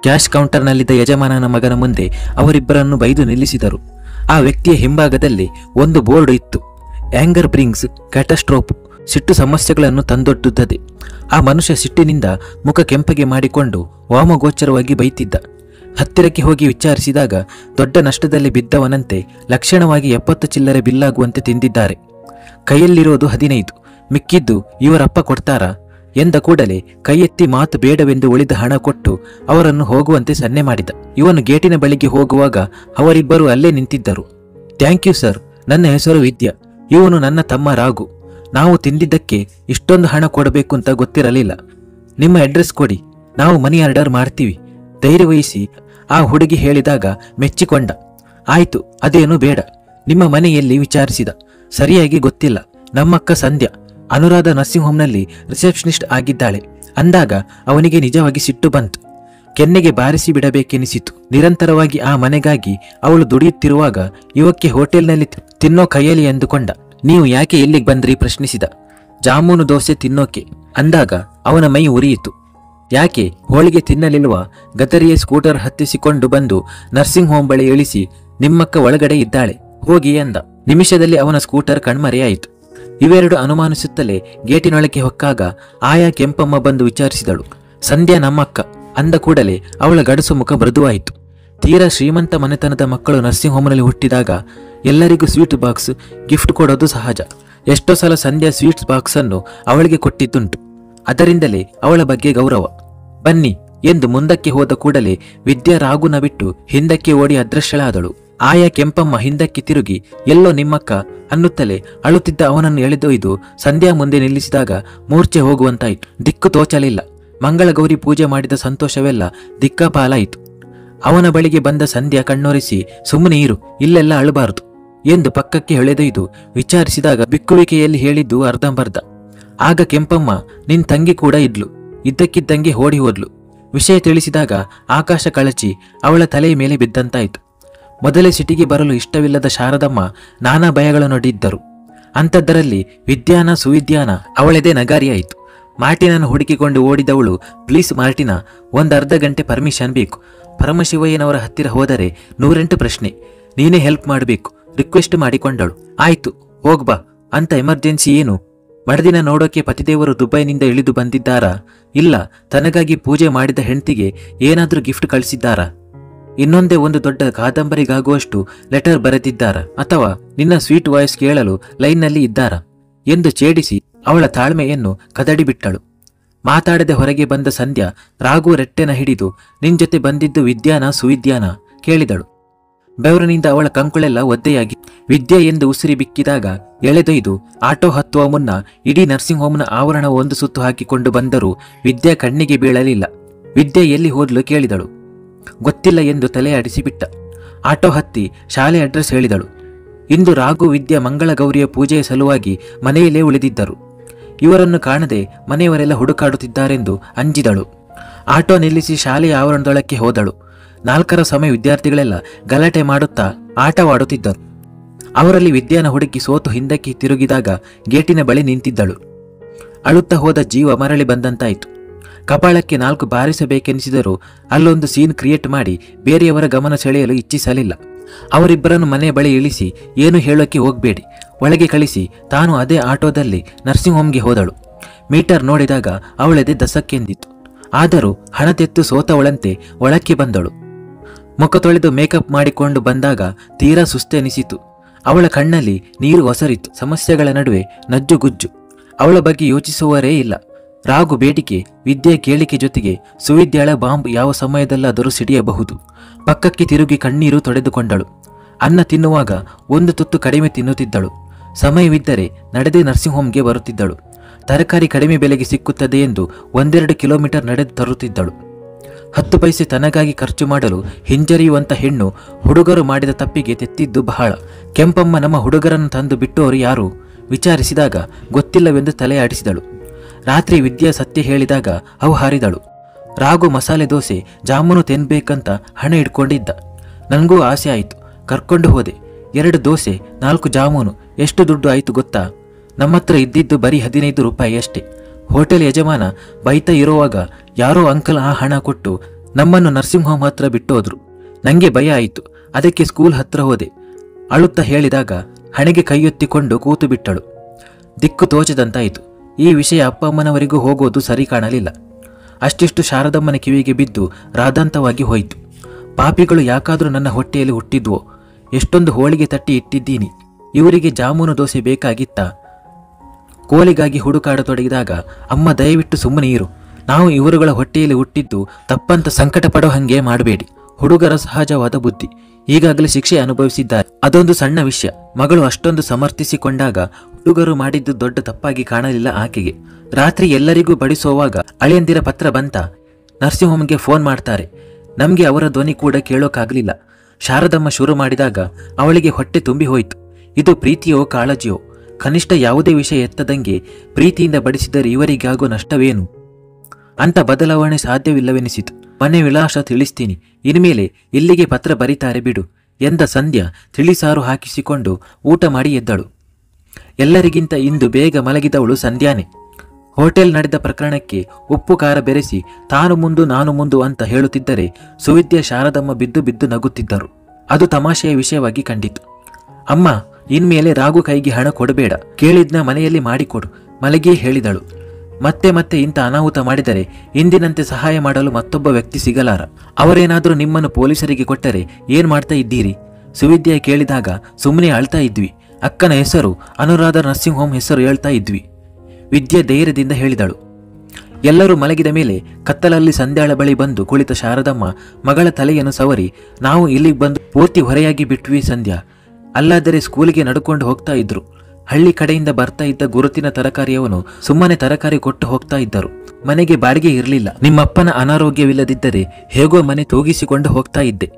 Cash ಕೌಂಟರ್ನಲ್ಲಿದ್ದ ಯಜಮಾನನ ಮಗನ ಮುಂದೆ ಅವರಿಬ್ಬರನ್ನು ಬೈದು ನಿಲ್ಲಿಸಿದರು. ಆ ವ್ಯಕ್ತಿಯ ಹಿಂಭಾಗದಲ್ಲಿ ಒಂದು ಬೋರ್ಡ್ ಇತ್ತು. Anger brings catastrophe. ಸಿಟ್ಟು ಸಮಸ್ಯೆಗಳನ್ನು ತಂದೊಡ್ಡುತ್ತದೆ. ಆ ಮನುಷ್ಯ ಸಿಟ್ಟಿನಿಂದ ಮುಖ ಕೆಂಪಗೆ ಮಾಡಿಕೊಂಡು ವಾಮಗೋಚರವಾಗಿ ಬೈತಿದ್ದ. ಹತ್ತಿರಕ್ಕೆ ಹೋಗಿ ವಿಚಾರಿಸಿದಾಗ ದೊಡ್ಡ ನಷ್ಟದಲ್ಲಿ ಬಿದ್ದವನಂತೆ ಲಕ್ಷಣವಾಗಿ 70 ಚಿಲ್ಲರೆ ಬಿಲ್ಲಾಗುವಂತೆ ತಿಂದಿದ್ದಾರೆ. ಕೈಯಲ್ಲಿರೋದು 15, ಮಿಕ್ಕಿದ್ದು ಇವರಪ್ಪ ಕೊಡ್ತಾರಾ ಎಂದ ಕೂಡಲೇ ಕೈ ಎತ್ತಿ ಮಾತು ಬೇಡವೆಂದು ಉಳಿದ ಹಣ ಕೊಟ್ಟು ಅವರನ್ನು ಹೋಗುವಂತೆ ಸನ್ನೆ ಮಾಡಿದ. ಇವನು ಗೇಟಿನ ಬಳಿಗೆ ಹೋಗುವಾಗ ಅವರಿಬ್ಬರು ಅಲ್ಲೇ ನಿಂತಿದ್ದರು. ಥ್ಯಾಂಕ್ ಯು ಸರ್, ನನ್ನ ಹೆಸರು ವಿದ್ಯಾ, ಇವನು ನನ್ನ ತಮ್ಮ ರಾಘು. ನಾವು ತಿಂದಿದ್ದಕ್ಕೆ ಇಷ್ಟೊಂದು ಹಣ ಕೊಡಬೇಕು ಅಂತ ಗೊತ್ತಿರಲಿಲ್ಲ. ನಿಮ್ಮ ಅಡ್ರೆಸ್ ಕೊಡಿ, ನಾವು ಮನಿ ಆರ್ಡರ್ ಮಾಡ್ತೀವಿ, ಧೈರ್ಯವಹಿಸಿ ಆ ಹುಡುಗಿ ಹೇಳಿದಾಗ ಮೆಚ್ಚಿಕೊಂಡ. ಆಯ್ತು, ಅದೇನು ಬೇಡ. ನಿಮ್ಮ ಮನೆಯಲ್ಲಿ ವಿಚಾರಿಸಿದ. ಸರಿಯಾಗಿ ಗೊತ್ತಿಲ್ಲ. ನಮ್ಮಕ್ಕ ಸಂಧ್ಯಾ ಅನುರಾಧ ನರ್ಸಿಂಗ್ ಹೋಮ್ನಲ್ಲಿ ರಿಸೆಪ್ಷನಿಸ್ಟ್ ಆಗಿದ್ದಾಳೆ ಅಂದಾಗ ಅವನಿಗೆ ನಿಜವಾಗಿ ಸಿಟ್ಟು ಬಂತು. ಕೆನ್ನೆಗೆ ಬಾರಿಸಿ ಬಿಡಬೇಕೆನಿಸಿತು. ನಿರಂತರವಾಗಿ ಆ ಮನೆಗಾಗಿ ಅವಳು ದುಡಿಯುತ್ತಿರುವಾಗ ಇವಕ್ಕೆ ಹೋಟೆಲ್ನಲ್ಲಿ ತಿನ್ನೋ ಕೈಯಲ್ಲಿ ಎಂದುಕೊಂಡ. ನೀವು ಯಾಕೆ ಇಲ್ಲಿಗೆ ಬಂದ್ರಿ ಪ್ರಶ್ನಿಸಿದ. ಜಾಮೂನು ದೋಸೆ ತಿನ್ನೋಕೆ ಅಂದಾಗ ಅವನ ಮೈ ಉರಿಯಿತು. ಯಾಕೆ ಹೋಳಿಗೆ ತಿನ್ನಲಿಲ್ವಾ? ಗದರಿಯ ಸ್ಕೂಟರ್ ಹತ್ತಿಸಿಕೊಂಡು ಬಂದು ನರ್ಸಿಂಗ್ ಹೋಮ್ ಬಳಿ ಇಳಿಸಿ ನಿಮ್ಮಕ್ಕ ಒಳಗಡೆ ಇದ್ದಾಳೆ ಹೋಗಿ ಎಂದ. ನಿಮಿಷದಲ್ಲಿ ಅವನ ಸ್ಕೂಟರ್ ಕಣ್ಮರೆಯಾಯಿತು. ಇವೆರಡು ಅನುಮಾನಿಸುತ್ತಲೇ ಗೇಟಿನೊಳಗೆ ಹೊಕ್ಕಾಗ ಆಯಾ ಕೆಂಪಮ್ಮ ಬಂದು ವಿಚಾರಿಸಿದಳು. ಸಂಧ್ಯಾ ನಮ್ಮಕ್ಕ ಅಂದ ಕೂಡಲೇ ಅವಳ ಗಡಸು ಮುಖ ಮೃದುವಾಯಿತು. ತೀರಾ ಶ್ರೀಮಂತ ಮನೆತನದ ಮಕ್ಕಳು ನರ್ಸಿಂಗ್ ಹೋಮ್ನಲ್ಲಿ ಹುಟ್ಟಿದಾಗ ಎಲ್ಲರಿಗೂ ಸ್ವೀಟ್ ಬಾಕ್ಸ್ ಗಿಫ್ಟ್ ಕೊಡೋದು ಸಹಜ. ಎಷ್ಟೋ ಸಲ ಸಂಧ್ಯಾ ಸ್ವೀಟ್ಸ್ ಬಾಕ್ಸ್ ಅನ್ನು ಅವಳಿಗೆ ಕೊಟ್ಟಿದ್ದುಂಟು. ಅದರಿಂದಲೇ ಅವಳ ಬಗ್ಗೆ ಗೌರವ. ಬನ್ನಿ ಎಂದು ಮುಂದಕ್ಕೆ ಹೋದ ಕೂಡಲೇ ವಿದ್ಯಾ ರಾಘುನ ಬಿಟ್ಟು ಹಿಂದಕ್ಕೆ ಓಡಿ ಅದೃಶ್ಯಳಾದಳು. ಆಯಾ ಕೆಂಪಮ್ಮ ಹಿಂದಕ್ಕೆ ತಿರುಗಿ ಎಲ್ಲೋ ನಿಮ್ಮಕ್ಕ ಅನ್ನುತ್ತಲೇ ಅಳುತ್ತಿದ್ದ ಅವನನ್ನು ಎಳೆದೊಯ್ದು ಸಂಧ್ಯಾ ಮುಂದೆ ನಿಲ್ಲಿಸಿದಾಗ ಮೂರ್ಛೆ ಹೋಗುವಂತಾಯಿತು. ದಿಕ್ಕು ತೋಚಲಿಲ್ಲ. ಮಂಗಳಗೌರಿ ಪೂಜೆ ಮಾಡಿದ ಸಂತೋಷವೆಲ್ಲ ದಿಕ್ಕಾಪಾಲಾಯಿತು. ಅವನ ಬಳಿಗೆ ಬಂದ ಸಂಧ್ಯಾ ಕಣ್ಣೊರೆಸಿ ಸುಮ್ಮನೆ ಇರು, ಇಲ್ಲೆಲ್ಲ ಅಳಬಾರದು ಎಂದು ಪಕ್ಕಕ್ಕೆ ಎಳೆದೊಯ್ದು ವಿಚಾರಿಸಿದಾಗ ಬಿಕ್ಕುವಿಕೆಯಲ್ಲಿ ಹೇಳಿದ್ದು ಅರ್ಧಂಬರ್ಧ. ಆಗ ಕೆಂಪಮ್ಮ ನಿನ್ ತಂಗಿ ಕೂಡ ಇದ್ಲು, ಇದ್ದಕ್ಕಿದ್ದಂಗೆ ಓಡಿ ಹೋದ್ಲು. ವಿಷಯ ತಿಳಿಸಿದಾಗ ಆಕಾಶ ಕಳಚಿ ಅವಳ ತಲೆಯ ಮೇಲೆ ಬಿದ್ದಂತಾಯಿತು. ಮೊದಲೇ ಸಿಟಿಗೆ ಬರಲು ಇಷ್ಟವಿಲ್ಲದ ಶಾರದಮ್ಮ ನಾನಾ ಭಯಗಳನ್ನೊಡ್ಡಿದ್ದರು. ಅಂಥದ್ದರಲ್ಲಿ ವಿದ್ಯಾನ ಸುವಿದ್ಯಾನ ಅವಳೆದೆ ನಗಾರಿಯಾಯಿತು. ಮಾರ್ಟಿನನ್ನು ಹುಡುಕಿಕೊಂಡು ಓಡಿದವಳು, ಪ್ಲೀಸ್ ಮಾರ್ಟಿನ, ಅರ್ಧ ಗಂಟೆ ಪರ್ಮಿಷನ್ ಬೇಕು. ಪರಮಶಿವಯ್ಯನವರ ಹತ್ತಿರ ಹೋದರೆ 108 ಪ್ರಶ್ನೆ, ನೀನೇ ಹೆಲ್ಪ್ ಮಾಡಬೇಕು ರಿಕ್ವೆಸ್ಟ್ ಮಾಡಿಕೊಂಡಳು. ಆಯ್ತು ಹೋಗ್ಬಾ ಅಂತ. ಎಮರ್ಜೆನ್ಸಿ ಏನು? ಮರುದಿನ ನೋಡೋಕೆ ಪತಿದೇವರು ದುಬೈನಿಂದ ಇಳಿದು ಬಂದಿದ್ದಾರಾ? ಇಲ್ಲ, ತನಗಾಗಿ ಪೂಜೆ ಮಾಡಿದ ಹೆಂಡತಿಗೆ ಏನಾದ್ರೂ ಗಿಫ್ಟ್ ಕಳಿಸಿದ್ದಾರಾ? ಇನ್ನೊಂದೇ ಒಂದು ದೊಡ್ಡ ಕಾದಂಬರಿಗಾಗುವಷ್ಟು ಲೆಟರ್ ಬರೆದಿದ್ದಾರಾ? ಅಥವಾ ನಿನ್ನ ಸ್ವೀಟ್ ವಾಯ್ಸ್ ಕೇಳಲು ಲೈನ್ನಲ್ಲಿ ಇದ್ದಾರಾ ಎಂದು ಛೇಡಿಸಿ ಅವಳ ತಾಳ್ಮೆಯನ್ನು ಕದಡಿಬಿಟ್ಟಳು. ಮಾತಾಡದೆ ಹೊರಗೆ ಬಂದ ಸಂಧ್ಯಾ ರಾಘು ರೆಟ್ಟೆನ ಹಿಡಿದು ನಿನ್ ಜೊತೆ ಬಂದಿದ್ದು ವಿದ್ಯಾನ ಸುವಿದ್ಯಾನ ಕೇಳಿದಳು. ಬೆವರಿನಿಂದ ಅವಳ ಕಂಕುಳೆಲ್ಲ ಒದ್ದೆಯಾಗಿ ವಿದ್ಯೆ ಎಂದು ಉಸಿರಿ ಬಿಕ್ಕಿದಾಗ ಎಳೆದೊಯ್ದು ಆಟೋ ಹತ್ತುವ ಮುನ್ನ ಇಡೀ ನರ್ಸಿಂಗ್ ಹೋಮ್ನ ಆವರಣ ಒಂದು ಸುತ್ತು ಹಾಕಿಕೊಂಡು ಬಂದರೂ ವಿದ್ಯಾ ಕಣ್ಣಿಗೆ ಬೀಳಲಿಲ್ಲ. ವಿದ್ಯೆ ಎಲ್ಲಿ ಹೋದ್ಲು ಕೇಳಿದಳು. ಗೊತ್ತಿಲ್ಲ ಎಂದು ತಲೆ ಆಡಿಸಿಬಿಟ್ಟ. ಆಟೋ ಹತ್ತಿ ಶಾಲೆ ಅಡ್ರೆಸ್ ಹೇಳಿದಳು. ಇಂದು ರಾಘು ವಿದ್ಯಾ ಮಂಗಳಗೌರಿಯ ಪೂಜೆಯ ಸಲುವಾಗಿ ಮನೆಯಲ್ಲೇ ಉಳಿದಿದ್ದರು. ಇವರನ್ನು ಕಾಣದೆ ಮನೆಯವರೆಲ್ಲ ಹುಡುಕಾಡುತ್ತಿದ್ದಾರೆಂದು ಅಂಜಿದಳು. ಆಟೋ ನಿಲ್ಲಿಸಿ ಶಾಲೆಯ ಆವರಣದೊಳಕ್ಕೆ ಹೋದಳು. 4ರ ಸಮಯ ವಿದ್ಯಾರ್ಥಿಗಳೆಲ್ಲ ಗಲಾಟೆ ಮಾಡುತ್ತಾ ಆಟವಾಡುತ್ತಿದ್ದರು. ಅವರಲ್ಲಿ ವಿದ್ಯಾನ ಹುಡುಕಿ ಸೋತು ಹಿಂದಕ್ಕೆ ತಿರುಗಿದಾಗ ಗೇಟಿನ ಬಳಿ ನಿಂತಿದ್ದಳು. ಅಳುತ್ತಾ ಹೋದ ಜೀವ ಮರಳಿ ಬಂದಂತಾಯಿತು. ಕಪಾಳಕ್ಕೆ 4 ಬಾರಿಸಬೇಕೆನಿಸಿದರೂ ಅಲ್ಲೊಂದು ಸೀನ್ ಕ್ರಿಯೇಟ್ ಮಾಡಿ ಬೇರೆಯವರ ಗಮನ ಸೆಳೆಯಲು ಇಚ್ಛಿಸಲಿಲ್ಲ. ಅವರಿಬ್ಬರನ್ನು ಮನೆ ಬಳಿ ಇಳಿಸಿ ಏನು ಹೇಳೋಕೆ ಹೋಗಬೇಡಿ, ಒಳಗೆ ಕಳಿಸಿ ತಾನು ಅದೇ ಆಟೋದಲ್ಲಿ ನರ್ಸಿಂಗ್ ಹೋಮ್ಗೆ ಹೋದಳು. ಮೀಟರ್ ನೋಡಿದಾಗ ಅವಳದೆ ದಸಕ್ಕೆಂದಿತ್ತು. ಆದರೂ ಹಣ ತೆತ್ತು ಸೋತವಳಂತೆ ಒಳಕ್ಕೆ ಬಂದಳು. ಮುಖ ತೊಳೆದು ಮೇಕಪ್ ಮಾಡಿಕೊಂಡು ಬಂದಾಗ ತೀರಾ ಸುಸ್ತೆನಿಸಿತು. ಅವಳ ಕಣ್ಣಲ್ಲಿ ನೀರು ಒಸರಿತು. ಸಮಸ್ಯೆಗಳ ನಡುವೆ ನಜ್ಜುಗುಜ್ಜು. ಅವಳ ಬಗ್ಗೆ ಯೋಚಿಸುವರೇ ಇಲ್ಲ. ರಾಘು ಬೇಡಿಕೆ, ವಿದ್ಯೆ ಕೇಳಿಕೆ ಜೊತೆಗೆ ಸುವಿದ್ಯಾಳ ಬಾಂಬ್ ಯಾವ ಸಮಯದಲ್ಲಾದರೂ ಸಿಡಿಯಬಹುದು. ಪಕ್ಕಕ್ಕೆ ತಿರುಗಿ ಕಣ್ಣೀರು ತೊಡೆದುಕೊಂಡಳು. ಅನ್ನ ತಿನ್ನುವಾಗ ಒಂದು ತುತ್ತು ಕಡಿಮೆ ತಿನ್ನುತ್ತಿದ್ದಳು. ಸಮಯವಿದ್ದರೆ ನಡೆದೇ ನರ್ಸಿಂಗ್ ಹೋಮ್ಗೆ ಬರುತ್ತಿದ್ದಳು. ತರಕಾರಿ ಕಡಿಮೆ ಬೆಲೆಗೆ ಸಿಕ್ಕುತ್ತದೆ ಎಂದು 1-2 ಕಿಲೋಮೀಟರ್ ನಡೆದು ತರುತ್ತಿದ್ದಳು. 10 ಪೈಸೆ ತನಗಾಗಿ ಖರ್ಚು ಮಾಡಲು ಹಿಂಜರಿಯುವಂತ ಹೆಣ್ಣು ಹುಡುಗರು ಮಾಡಿದ ತಪ್ಪಿಗೆ ತೆತ್ತಿದ್ದು ಬಹಳ. ಕೆಂಪಮ್ಮ ನಮ್ಮ ಹುಡುಗರನ್ನು ತಂದು ಬಿಟ್ಟೋರು ಯಾರು ವಿಚಾರಿಸಿದಾಗ ಗೊತ್ತಿಲ್ಲವೆಂದು ತಲೆ ಆಡಿಸಿದಳು. ರಾತ್ರಿ ವಿದ್ಯಾ ಸತ್ಯ ಹೇಳಿದಾಗ ಅವು ಹಾರಿದಳು. ರಾಘು ಮಸಾಲೆ ದೋಸೆ ಜಾಮೂನು ತಿನ್ಬೇಕಂತ ಹಣ ಇಟ್ಕೊಂಡಿದ್ದ. ನನಗೂ ಆಸೆ ಆಯಿತು, ಕರ್ಕೊಂಡು ಹೋದೆ. 2 ದೋಸೆ 4 ಜಾಮೂನು. ಎಷ್ಟು ದುಡ್ಡು ಆಯಿತು ಗೊತ್ತಾ? ನಮ್ಮತ್ರ ಇದ್ದಿದ್ದು ಬರೀ 15 ರೂಪಾಯಿ ಅಷ್ಟೇ. ಹೋಟೆಲ್ ಯಜಮಾನ ಬೈತಾ ಇರುವಾಗ ಯಾರೋ ಅಂಕಲ್ ಆ ಹಣ ಕೊಟ್ಟು ನಮ್ಮನ್ನು ನರ್ಸಿಂಗ್ ಹೋಮ್ ಹತ್ರ ಬಿಟ್ಟೋದ್ರು. ನಂಗೆ ಭಯ ಆಯಿತು. ಅದಕ್ಕೆ ಸ್ಕೂಲ್ ಹತ್ರ ಹೋದೆ. ಅಳುತ್ತಾ ಹೇಳಿದಾಗ ಹಣೆಗೆ ಕೈಯೊತ್ತಿಕೊಂಡು ಕೂತು ಬಿಟ್ಟಳು. ದಿಕ್ಕು ತೋಚದಂತಾಯಿತು. ಈ ವಿಷಯ ಅಪ್ಪ ಅಮ್ಮನವರಿಗೂ ಹೋಗೋದು ಸರಿ ಕಾಣಲಿಲ್ಲ. ಅಷ್ಟಿಷ್ಟು ಶಾರದಮ್ಮನ ಕಿವಿಗೆ ಬಿದ್ದು ರಾಧಾಂತವಾಗಿ ಹೋಯಿತು. ಪಾಪಿಗಳು ಯಾಕಾದರೂ ನನ್ನ ಹೊಟ್ಟೆಯಲ್ಲಿ ಹುಟ್ಟಿದ್ವೋ? ಎಷ್ಟೊಂದು ಹೋಳಿಗೆ ತಟ್ಟಿ ಇಟ್ಟಿದ್ದೀನಿ. ಇವರಿಗೆ ಜಾಮೂನು ದೋಸೆ ಬೇಕಾಗಿತ್ತಾ? ಕೋಲಿಗಾಗಿ ಹುಡುಕಾಡತೊಡಗಿದಾಗ ಅಮ್ಮ ದಯವಿಟ್ಟು ಸುಮ್ಮನೆ ಇರು. ನಾವು ಇವರುಗಳ ಹೊಟ್ಟೆಯಲ್ಲಿ ಹುಟ್ಟಿದ್ದು ತಪ್ಪಂತ ಸಂಕಟ ಪಡೋ ಹಂಗೆ ಮಾಡಬೇಡಿ. ಹುಡುಗರ ಸಹಜವಾದ ಬುದ್ಧಿ. ಈಗಾಗಲೇ ಶಿಕ್ಷೆ ಅನುಭವಿಸಿದ್ದಾರೆ. ಅದೊಂದು ಸಣ್ಣ ವಿಷಯ. ಮಗಳು ಅಷ್ಟೊಂದು ಸಮರ್ಥಿಸಿಕೊಂಡಾಗ ಹುಡುಗರು ಮಾಡಿದ್ದು ದೊಡ್ಡ ತಪ್ಪಾಗಿ ಕಾಣಲಿಲ್ಲ ಆಕೆಗೆ. ರಾತ್ರಿ ಎಲ್ಲರಿಗೂ ಬಡಿಸೋವಾಗ ಅಳಿಯಂದಿರ ಪತ್ರ ಬಂತ. ನರ್ಸಿಂಗ್ ಹೋಮ್ಗೆ ಫೋನ್ ಮಾಡ್ತಾರೆ. ನಮಗೆ ಅವರ ಧ್ವನಿ ಕೂಡ ಕೇಳೋಕ್ಕಾಗಲಿಲ್ಲ. ಶಾರದಮ್ಮ ಶುರು ಮಾಡಿದಾಗ ಅವಳಿಗೆ ಹೊಟ್ಟೆ ತುಂಬಿ ಹೋಯಿತು. ಇದು ಪ್ರೀತಿಯೋ ಕಾಳಜಿಯೋ? ಕನಿಷ್ಠ ಯಾವುದೇ ವಿಷಯ ಎತ್ತದಂಗೆ ಪ್ರೀತಿಯಿಂದ ಬಡಿಸಿದರೆ ಇವರಿಗಾಗೋ ನಷ್ಟವೇನು ಅಂತ ಬದಲಾವಣೆ ಸಾಧ್ಯವಿಲ್ಲವೆನಿಸಿತು. ಮನೆ ವಿಳಾಸ ತಿಳಿಸ್ತೀನಿ, ಇನ್ಮೇಲೆ ಇಲ್ಲಿಗೆ ಪತ್ರ ಬರೀತಾರೆ ಬಿಡು ಎಂದ ಸಂಧ್ಯಾ ತಿಳಿಸಾರು ಹಾಕಿಸಿಕೊಂಡು ಊಟ ಮಾಡಿ ಎದ್ದಳು. ಎಲ್ಲರಿಗಿಂತ ಇಂದು ಬೇಗ ಮಲಗಿದವಳು ಸಂಧ್ಯಾನೆ. ಹೋಟೆಲ್ ನಡೆದ ಪ್ರಕರಣಕ್ಕೆ ಉಪ್ಪು ಖಾರ ಬೆರೆಸಿ ತಾನು ಮುಂದು ನಾನು ಮುಂದು ಅಂತ ಹೇಳುತ್ತಿದ್ದರೆ ಸುವಿದ್ಯಾ ಶಾರದಮ್ಮ ಬಿದ್ದು ಬಿದ್ದು ನಗುತ್ತಿದ್ದರು. ಅದು ತಮಾಷೆಯ ವಿಷಯವಾಗಿ ಕಂಡಿತು. ಅಮ್ಮ, ಇನ್ಮೇಲೆ ರಾಘು ಕೈಗೆ ಹಣ ಕೊಡಬೇಡ, ಕೇಳಿದ್ನ ಮನೆಯಲ್ಲಿ ಮಾಡಿಕೊಡು ಮಲಗಿಯೇ ಹೇಳಿದಳು. ಮತ್ತೆ ಮತ್ತೆ ಇಂಥ ಅನಾಹುತ ಮಾಡಿದರೆ ಇಂದಿನಂತೆ ಸಹಾಯ ಮಾಡಲು ಮತ್ತೊಬ್ಬ ವ್ಯಕ್ತಿ ಸಿಗಲಾರ. ಅವರೇನಾದರೂ ನಿಮ್ಮನ್ನು ಪೊಲೀಸರಿಗೆ ಕೊಟ್ಟರೆ ಏನ್ ಮಾಡ್ತಾ ಇದ್ದೀರಿ? ಸುವಿದ್ಯಾ ಕೇಳಿದಾಗ ಸುಮ್ಮನೆ ಅಳ್ತಾ ಇದ್ವಿ. ಅಕ್ಕನ ಹೆಸರು ಅನುರಾಧ ನರ್ಸಿಂಗ್ ಹೋಮ್ ಹೆಸರು ಹೇಳ್ತಾ ಇದ್ವಿ. ವಿದ್ಯೆ ಧೈರ್ಯದಿಂದ ಹೇಳಿದಳು. ಎಲ್ಲರೂ ಮಲಗಿದ ಮೇಲೆ ಕತ್ತಲಲ್ಲಿ ಸಂಧ್ಯಾಳ ಬಳಿ ಬಂದು ಕುಳಿತ ಶಾರದಮ್ಮ ಮಗಳ ತಲೆಯನ್ನು ಸವರಿ, ನಾವು ಇಲ್ಲಿಗೆ ಬಂದು ಪೂರ್ತಿ ಹೊರೆಯಾಗಿ ಬಿಟ್ವಿ ಸಂಧ್ಯಾ. ಅಲ್ಲಾದರೆ ಸ್ಕೂಲಿಗೆ ನಡ್ಕೊಂಡು ಹೋಗ್ತಾ ಇದ್ರು. ಹಳ್ಳಿ ಕಡೆಯಿಂದ ಬರ್ತಾ ಇದ್ದ ಗುರುತಿನ ತರಕಾರಿಯವನು ಸುಮ್ಮನೆ ತರಕಾರಿ ಕೊಟ್ಟು ಹೋಗ್ತಾ ಇದ್ದರು. ಮನೆಗೆ ಬಾಡಿಗೆ ಇರಲಿಲ್ಲ. ನಿಮ್ಮಪ್ಪನ ಅನಾರೋಗ್ಯವಿಲ್ಲದಿದ್ದರೆ ಹೇಗೋ ಮನೆ ತೂಗಿಸಿಕೊಂಡು ಹೋಗ್ತಾ ಇದ್ದೆ.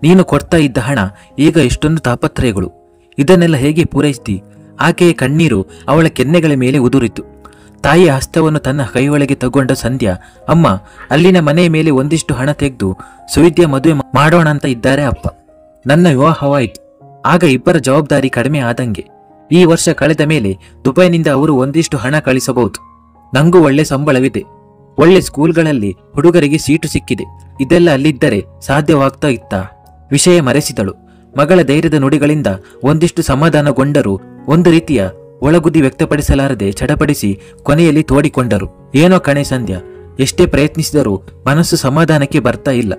ನೀನು ಕೊಡ್ತಾ ಇದ್ದ ಹಣ ಈಗ ಎಷ್ಟೊಂದು ತಾಪತ್ರಯಗಳು. ಇದನ್ನೆಲ್ಲ ಹೇಗೆ ಪೂರೈಸ್ತಿ? ಆಕೆಯ ಕಣ್ಣೀರು ಅವಳ ಕೆನ್ನೆಗಳ ಮೇಲೆ ಉದುರಿತು. ತಾಯಿಯ ಹಸ್ತವನ್ನು ತನ್ನ ಕೈಯೊಳಗೆ ತಗೊಂಡ ಸಂಧ್ಯಾ, ಅಮ್ಮ, ಅಲ್ಲಿನ ಮನೆಯ ಮೇಲೆ ಒಂದಿಷ್ಟು ಹಣ ತೆಗೆದು ಸುವಿದ್ಯಾ ಮದುವೆ ಮಾಡೋಣ ಅಂತ ಇದ್ದಾರೆ ಅಪ್ಪ. ನನ್ನ ವಿವಾಹವಾಯಿತು. ಆಗ ಇಬ್ಬರ ಜವಾಬ್ದಾರಿ ಕಡಿಮೆ ಆದಂಗೆ. ಈ ವರ್ಷ ಕಳೆದ ಮೇಲೆ ದುಬೈನಿಂದ ಅವರು ಒಂದಿಷ್ಟು ಹಣ ಕಳಿಸಬಹುದು. ನಂಗೂ ಒಳ್ಳೆ ಸಂಬಳವಿದೆ. ಒಳ್ಳೆ ಸ್ಕೂಲ್ಗಳಲ್ಲಿ ಹುಡುಗರಿಗೆ ಸೀಟು ಸಿಕ್ಕಿದೆ. ಇದೆಲ್ಲ ಅಲ್ಲಿದ್ದರೆ ಸಾಧ್ಯವಾಗ್ತಾ ಇತ್ತಾ? ವಿಷಯ ಮರೆಸಿದಳು. ಮಗಳ ಧೈರ್ಯದ ನುಡಿಗಳಿಂದ ಒಂದಿಷ್ಟು ಸಮಾಧಾನಗೊಂಡರೂ ಒಂದು ರೀತಿಯ ಒಳಗುದಿ ವ್ಯಕ್ತಪಡಿಸಲಾರದೆ ಚಡಪಡಿಸಿ ಕೊನೆಯಲ್ಲಿ ತೋಡಿಕೊಂಡರು. ಏನೋ ಕಣೆ ಸಂಧ್ಯಾ, ಎಷ್ಟೇ ಪ್ರಯತ್ನಿಸಿದರೂ ಮನಸ್ಸು ಸಮಾಧಾನಕ್ಕೆ ಬರ್ತಾ ಇಲ್ಲ.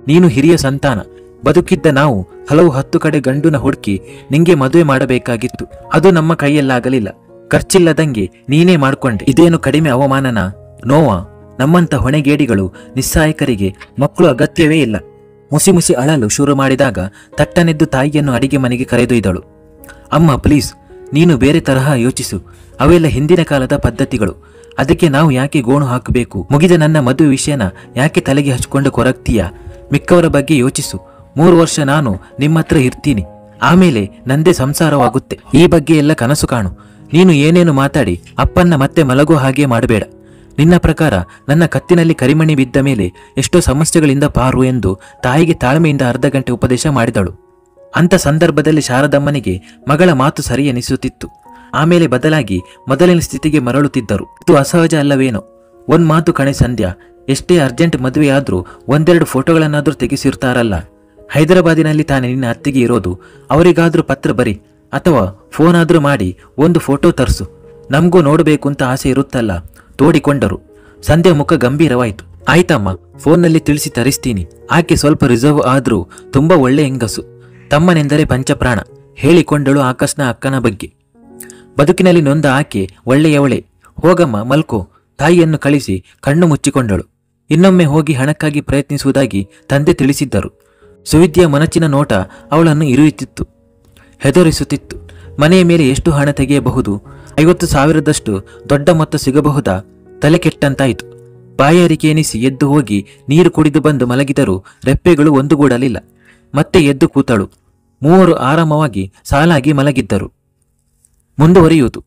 ನೀನು ಹಿರಿಯ ಸಂತಾನ. ಬದುಕಿದ್ದ ನಾವು ಹಲವು 10 ಕಡೆ ಗಂಡುನ ಹುಡುಕಿ ನಿಂಗೆ ಮದುವೆ ಮಾಡಬೇಕಾಗಿತ್ತು. ಅದು ನಮ್ಮ ಕೈಯಲ್ಲಾಗಲಿಲ್ಲ. ಖರ್ಚಿಲ್ಲದಂಗೆ ನೀನೇ ಮಾಡ್ಕೊಂಡೆ. ಇದೇನು ಕಡಿಮೆ ಅವಮಾನನ? ನೋವಾ? ನಮ್ಮಂತ ಹೊಣೆಗೇಡಿಗಳು ನಿಸ್ಸಹಾಯಕರಿಗೆ ಮಕ್ಕಳು ಅಗತ್ಯವೇ ಇಲ್ಲ. ಮುಸಿ ಮುಸಿ ಅಳಲು ಶುರು ಮಾಡಿದಾಗ ತಟ್ಟನೆದ್ದು ತಾಯಿಯನ್ನು ಅಡಿಗೆ ಮನೆಗೆ ಕರೆದೊಯ್ದಳು. ಅಮ್ಮ, ಪ್ಲೀಸ್, ನೀನು ಬೇರೆ ತರಹ ಯೋಚಿಸು. ಅವೆಲ್ಲ ಹಿಂದಿನ ಕಾಲದ ಪದ್ಧತಿಗಳು. ಅದಕ್ಕೆ ನಾವು ಯಾಕೆ ಗೋಣು ಹಾಕಬೇಕು? ಮುಗಿದ ನನ್ನ ಮದುವೆ ವಿಷಯನ ಯಾಕೆ ತಲೆಗೆ ಹಚ್ಕೊಂಡು ಕೊರಗ್ತೀಯ? ಮಿಕ್ಕವರ ಬಗ್ಗೆ ಯೋಚಿಸು. 3 ವರ್ಷ ನಾನು ನಿಮ್ಮ ಹತ್ರ ಇರ್ತೀನಿ. ಆಮೇಲೆ ನಂದೇ ಸಂಸಾರವಾಗುತ್ತೆ. ಈ ಬಗ್ಗೆ ಎಲ್ಲ ಕನಸು ಕಾಣು. ನೀನು ಏನೇನು ಮಾತಾಡಿ ಅಪ್ಪನ್ನ ಮತ್ತೆ ಮಲಗೋ ಹಾಗೆ ಮಾಡಬೇಡ. ನಿನ್ನ ಪ್ರಕಾರ ನನ್ನ ಕತ್ತಿನಲ್ಲಿ ಕರಿಮಣಿ ಬಿದ್ದ ಮೇಲೆ ಎಷ್ಟೋ ಸಮಸ್ಯೆಗಳಿಂದ ಪಾರು ಎಂದು ತಾಯಿಗೆ ತಾಳ್ಮೆಯಿಂದ ಅರ್ಧ ಗಂಟೆ ಉಪದೇಶ ಮಾಡಿದಳು. ಅಂಥ ಸಂದರ್ಭದಲ್ಲಿ ಶಾರದಮ್ಮನಿಗೆ ಮಗಳ ಮಾತು ಸರಿ ಎನಿಸುತ್ತಿತ್ತು. ಆಮೇಲೆ ಬದಲಾಗಿ ಮೊದಲಿನ ಸ್ಥಿತಿಗೆ ಮರಳುತ್ತಿದ್ದರು. ಇದು ಅಸಹಜ ಅಲ್ಲವೇನೋ? ಒಂದ್ ಮಾತು ಕಣೆ ಸಂಧ್ಯಾ, ಎಷ್ಟೇ ಅರ್ಜೆಂಟ್ ಮದುವೆಯಾದ್ರೂ 1-2 ಫೋಟೋಗಳನ್ನಾದ್ರೂ ತೆಗೆಸಿರ್ತಾರಲ್ಲ. ಹೈದರಾಬಾದಿನಲ್ಲಿ ತಾನೇ ನಿನ್ನ ಅತ್ತಿಗೆ ಇರೋದು. ಅವರಿಗಾದ್ರೂ ಪತ್ರ ಬರಿ ಅಥವಾ ಫೋನ್ ಆದ್ರೂ ಮಾಡಿ ಒಂದು ಫೋಟೋ ತರಿಸು. ನಮಗೂ ನೋಡಬೇಕು ಅಂತ ಆಸೆ ಇರುತ್ತಲ್ಲ. ತೋಡಿಕೊಂಡರು. ಸಂಧ್ಯಾ ಮುಖ ಗಂಭೀರವಾಯಿತು. ಆಯ್ತಮ್ಮ, ಫೋನ್ನಲ್ಲಿ ತಿಳಿಸಿ ತರಿಸ್ತೀನಿ. ಆಕೆ ಸ್ವಲ್ಪ ರಿಸರ್ವ್ ಆದ್ರೂ ತುಂಬಾ ಒಳ್ಳೆ ಹೆಂಗಸು. ತಮ್ಮನೆಂದರೆ ಪಂಚಪ್ರಾಣ ಹೇಳಿಕೊಂಡಳು ಆಕಾಶ್ನ ಅಕ್ಕನ ಬಗ್ಗೆ. ಬದುಕಿನಲ್ಲಿ ನೊಂದ ಆಕೆ ಒಳ್ಳೆಯವಳೆ. ಹೋಗಮ್ಮ ಮಲ್ಕೋ. ತಾಯಿಯನ್ನು ಕಳಿಸಿ ಕಣ್ಣು ಮುಚ್ಚಿಕೊಂಡಳು. ಇನ್ನೊಮ್ಮೆ ಹೋಗಿ ಹಣಕ್ಕಾಗಿ ಪ್ರಯತ್ನಿಸುವುದಾಗಿ ತಂದೆ ತಿಳಿಸಿದ್ದರು. ಸುವಿದ್ಯಾ ಮನಚಿನ ನೋಟ ಅವಳನ್ನು ಇರಿಯುತ್ತಿತ್ತು, ಹೆದರಿಸುತ್ತಿತ್ತು. ಮನೆಯ ಮೇಲೆ ಎಷ್ಟು ಹಣ ತೆಗೆಯಬಹುದು? 50,000ದಷ್ಟು ದೊಡ್ಡ ಮೊತ್ತ ಸಿಗಬಹುದಾ? ತಲೆ ಕೆಟ್ಟಂತಾಯಿತು. ಬಾಯಾರಿಕೆ ಎನಿಸಿ ಎದ್ದು ಹೋಗಿ ನೀರು ಕುಡಿದು ಬಂದು ಮಲಗಿದರೂ ರೆಪ್ಪೆಗಳು ಒಂದುಗೂಡಲಿಲ್ಲ. ಮತ್ತೆ ಎದ್ದು ಕೂತಳು. 3 ಆರಾಮವಾಗಿ ಸಾಲಾಗಿ ಮಲಗಿದ್ದರು. ಮುಂದುವರಿಯುವುದು.